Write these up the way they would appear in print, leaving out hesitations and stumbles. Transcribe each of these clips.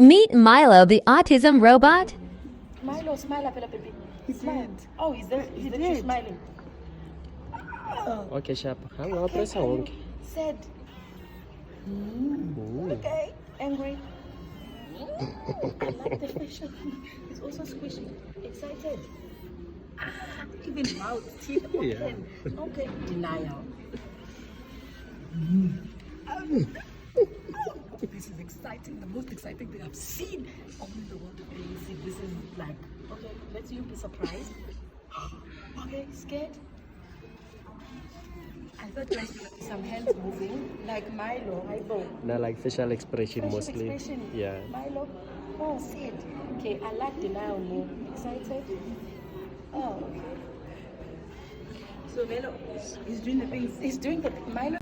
Meet Milo, the autism robot. Milo, smile up, baby. He Smile. did. Oh, he's there. He's there. She's smiling. Okay, siya pa. Mga presa onke. Sad. Okay. Angry. I like the facial. He's also squishy. Excited. Even mouth, teeth open. Yeah. Okay. Denial. This is exciting. The most exciting thing I've seen in the world of AAC. This is like, okay, let's you be surprised. Okay, scared. I thought there was some hands moving, like Milo, eyeball. Na like facial expression Facial mostly. expression. Yeah. Milo. Oh, see it. Okay, I like denial more. Excited. Oh, okay. So Milo, he's doing the things. He's doing the Milo.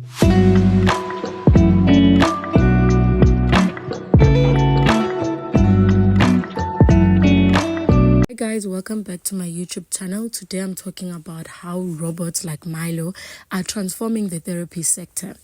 Hey guys, welcome back to my YouTube channel. Today I'm talking about how robots like Milo are transforming the therapy sector.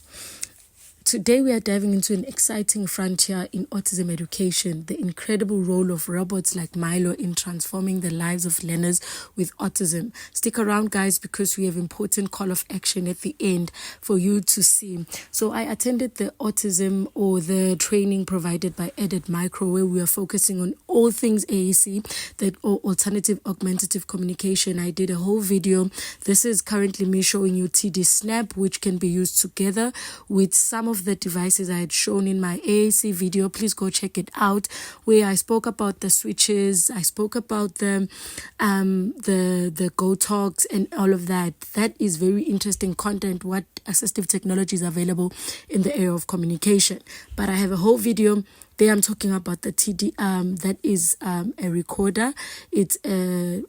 Today we are diving into an exciting frontier in autism education, the incredible role of robots like Milo in transforming the lives of learners with autism. Stick around guys, because we have important call of action at the end for you to see. So I attended the autism or the training provided by Edit Micro, where we are focusing on all things AAC, that or alternative augmentative communication. I did a whole video. This is currently me showing you TD Snap, which can be used together with some of the devices I had shown in my AAC video. Please go check it out, where I spoke about the switches, I spoke about the Go Talks and all of that. That is very interesting content, what assistive technology is available in the area of communication. But I have a whole video there. I'm talking about the TD that is a recorder. It's a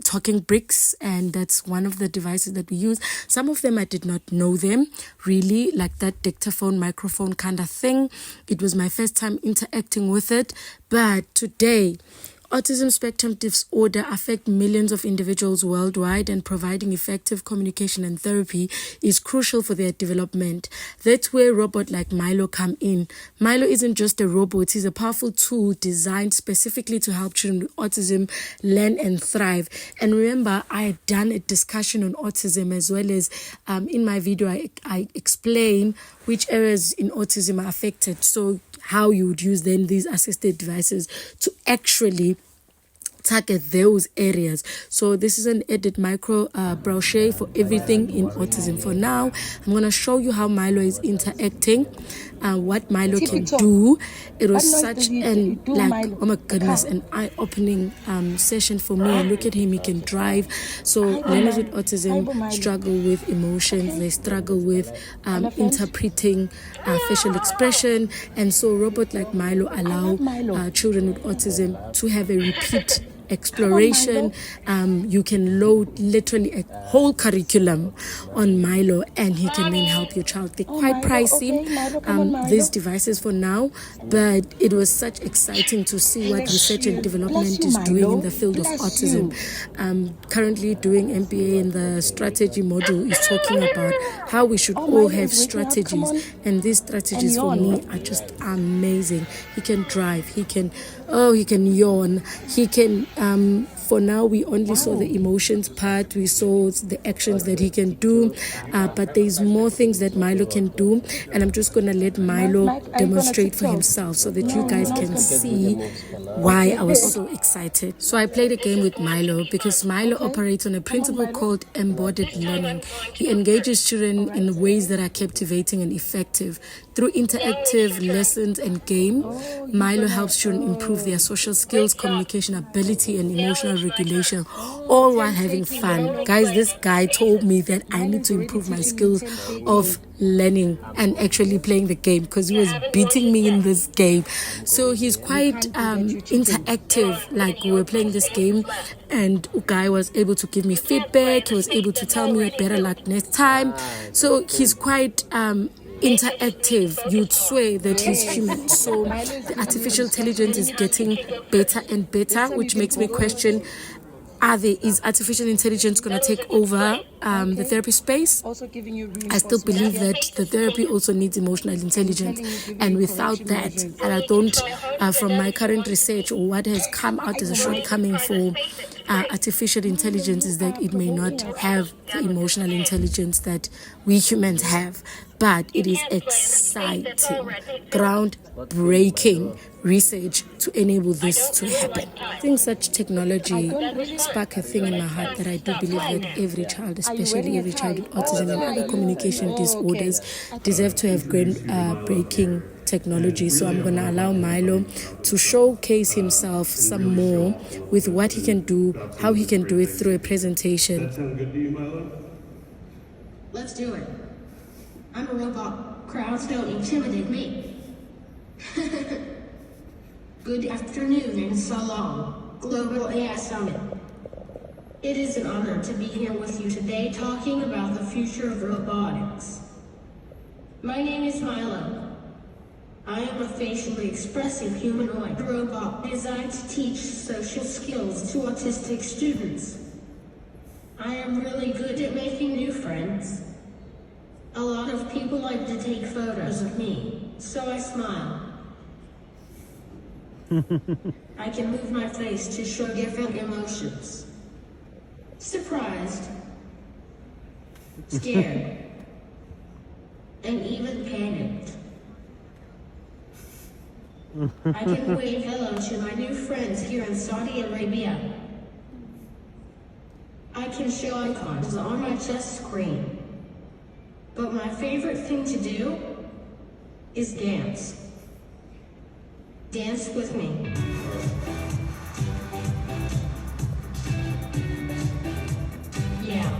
talking bricks, and that's one of the devices that we use. Some of them I did not know them really, like that dictaphone microphone kind of thing. It was my first time interacting with it. But today, autism spectrum disorder affect millions of individuals worldwide, and providing effective communication and therapy is crucial for their development. That's where robots like Milo come in. Milo isn't just a robot, he's a powerful tool designed specifically to help children with autism learn and thrive. And remember, I had done a discussion on autism, as well as in my video I explain which areas in autism are affected, so how you would use then these assisted devices to actually target those areas. So this is an Edit Micro brochure for everything in autism. For now, I'm going to show you how Milo is interacting, what Milo can do. It was such an oh my goodness, an eye-opening session for me. Look at him, he can drive. So learners with autism struggle with emotions, they struggle with interpreting facial expression, and so robots like Milo allow children with autism to have a repeat exploration. You can load literally a whole curriculum on Milo, and he can then help your child. They're quite pricey, these devices for now, but it was such exciting to see what research and development is doing in the field of autism. Currently doing MBA in the strategy module is talking about how we should all have strategies, and these strategies for me are just amazing. He can drive, he can yawn, he can for now we only saw the emotions part, we saw the actions that he can do, but there's more things that Milo can do, and I'm just gonna let Milo demonstrate for himself so that you guys can see why I was so excited. So I played a game with Milo because Milo operates on a principle called embodied learning. He engages children in ways that are captivating and effective. Through interactive lessons and game, Milo helps children improve their social skills, communication ability, and emotional regulation, all while having fun. Guys, this guy told me that I need to improve my skills of learning and actually playing the game, because he was beating me in this game. So he's quite interactive. Like, we were playing this game and guy was able to give me feedback. He was able to tell me better luck next time. So he's quite interactive. You'd swear that he's human. So the artificial intelligence is getting better and better, which makes me question is artificial intelligence going to take over the therapy space? Also giving you I still believe that the therapy also needs emotional intelligence, and without that, and I don't, from my current research or what has come out as a shortcoming for artificial intelligence is that it may not have the emotional intelligence that we humans have, but it is exciting, groundbreaking research to enable this to happen. I think such technology spark a thing in my heart that I do believe that every child, especially every child with autism and other communication disorders, deserve to have groundbreaking technology. So I'm going to allow Milo to showcase himself some more with what he can do, how he can do it through a presentation. That sound good to you, Milo? Let's do it. I'm a robot. Crowds don't intimidate me. Good afternoon and salam, Global AI Summit. It is an honor to be here with you today talking about the future of robotics. My name is Milo. I am a facially expressive humanoid robot designed to teach social skills to autistic students. I am really good at making new friends. A lot of people like to take photos of me, so I smile. I can move my face to show different emotions. Surprised, scared, and even panicked. I can wave hello to my new friends here in Saudi Arabia. I can show icons on my chest screen. But my favorite thing to do is dance. Dance with me. Yeah.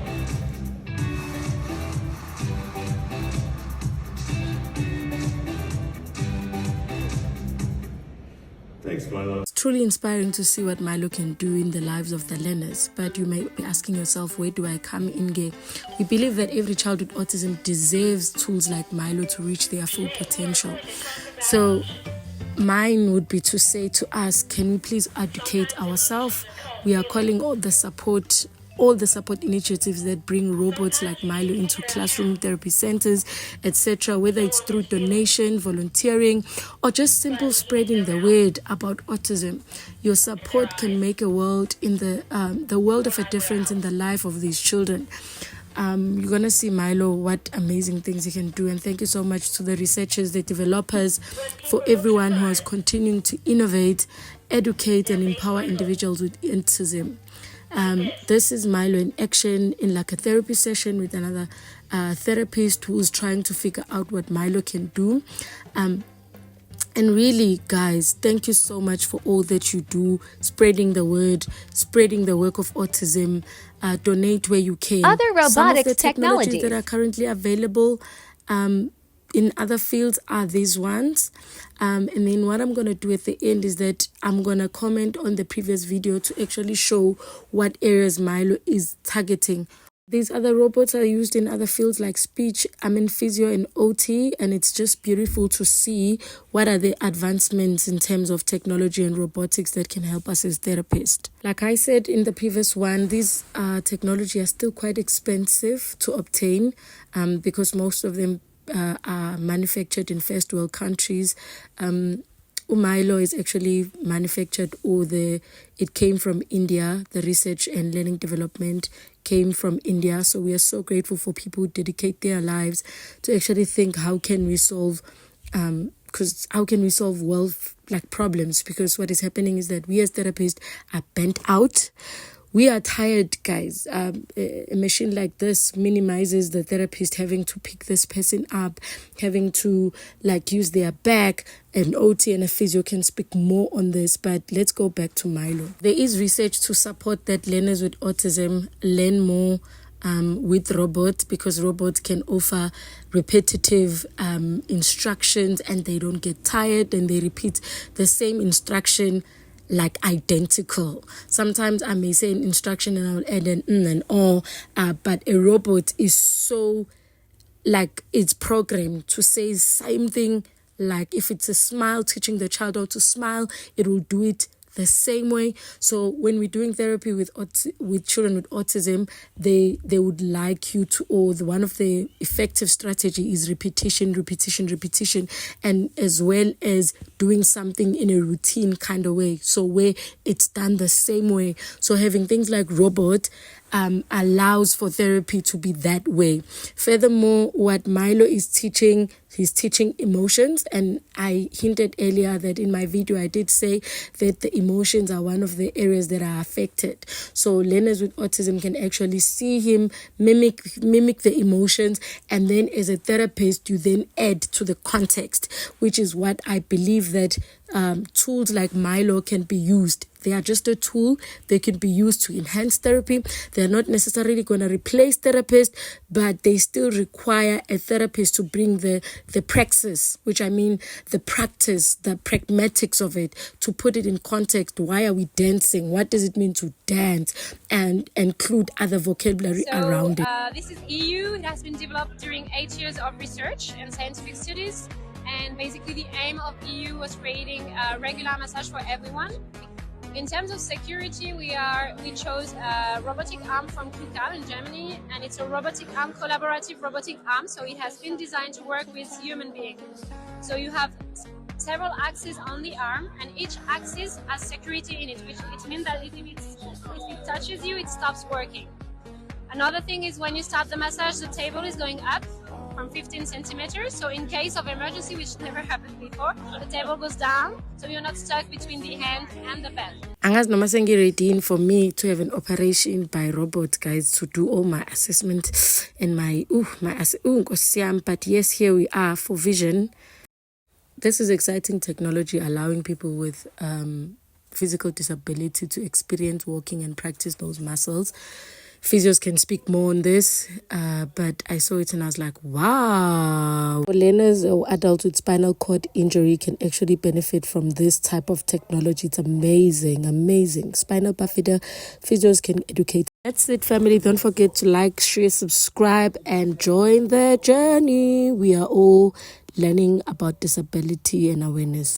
Thanks, Milo. It's truly inspiring to see what Milo can do in the lives of the learners, but you may be asking yourself, where do I come in here? We believe that every child with autism deserves tools like Milo to reach their full potential. So mine would be to say to us, can we please educate ourselves? We are calling all the support initiatives that bring robots like Milo into classroom therapy centers, etc., whether it's through donation, volunteering, or just simple spreading the word about autism. Your support can make a world in the world of a difference in the life of these children. You're going to see Milo, what amazing things he can do. And thank you so much to the researchers, the developers, for everyone who is continuing to innovate, educate, and empower individuals with autism. This is Milo in action in like a therapy session with another therapist who's trying to figure out what Milo can do. And really, guys, thank you so much for all that you do, spreading the word, spreading the work of autism. Donate where you can. Other Some of the robotics technologies that technologies. are currently available in other fields are these ones. And then what I'm going to do at the end is that I'm going to comment on the previous video to actually show what areas Milo is targeting. These other robots are used in other fields like speech, physio and OT, and it's just beautiful to see what are the advancements in terms of technology and robotics that can help us as therapists. Like I said in the previous one, these technology are still quite expensive to obtain because most of them are manufactured in first world countries. Milo is actually manufactured, it came from India. The research and learning development came from India. So we are so grateful for people who dedicate their lives to actually think, how can we solve world like problems? Because what is happening is that we as therapists are burnt out. We are tired, guys. A machine like this minimizes the therapist having to pick this person up, having to use their back. An OT and a physio can speak more on this, but let's go back to Milo. There is research to support that learners with autism learn more with robots, because robots can offer repetitive instructions and they don't get tired, and they repeat the same instruction like identical. Sometimes I may say an instruction and I'll add an and all, but a robot is so it's programmed to say the same thing. Like if it's a smile, teaching the child how to smile, it will do it the same way. So when we're doing therapy with children with autism, they would like you to, or one of the effective strategy is repetition, and as well as doing something in a routine kind of way. So where it's done the same way. So having things like robot allows for therapy to be that way. Furthermore, what Milo is teaching, he's teaching emotions, and I hinted earlier that in my video I did say that the emotions are one of the areas that are affected. So learners with autism can actually see him mimic the emotions, and then as a therapist you then add to the context, which is what I believe that tools like Milo can be used. They are just a tool. They can be used to enhance therapy. They're not necessarily going to replace therapists, but they still require a therapist to bring the praxis, which I mean the practice, the pragmatics of it, to put it in context. Why are we dancing? What does it mean to dance? And include other vocabulary around it. This is EU. It has been developed during 8 years of research and scientific studies. And basically the aim of EU was creating a regular massage for everyone. In terms of security, we chose a robotic arm from KUKA in Germany, and it's a collaborative robotic arm, so it has been designed to work with human beings. So you have several axes on the arm, and each axis has security in it, which it means that if it touches you, it stops working. Another thing is when you start the massage, the table is going up from 15 centimeters. So in case of emergency, which never happened before, the table goes down, so you're not stuck between the hand and the bed. Angazi noma sengiready for me to have an operation by robot, guys, to do all my assessment and Nkosi yami. But yes, here we are for vision. This is exciting technology allowing people with physical disability to experience walking and practice those muscles. Physios can speak more on this, but I saw it and I was like, wow. Learners or adults with spinal cord injury can actually benefit from this type of technology. It's amazing. Spinal bifida, physios can educate. That's it, family. Don't forget to like, share, subscribe, and join the journey. We are all learning about disability and awareness.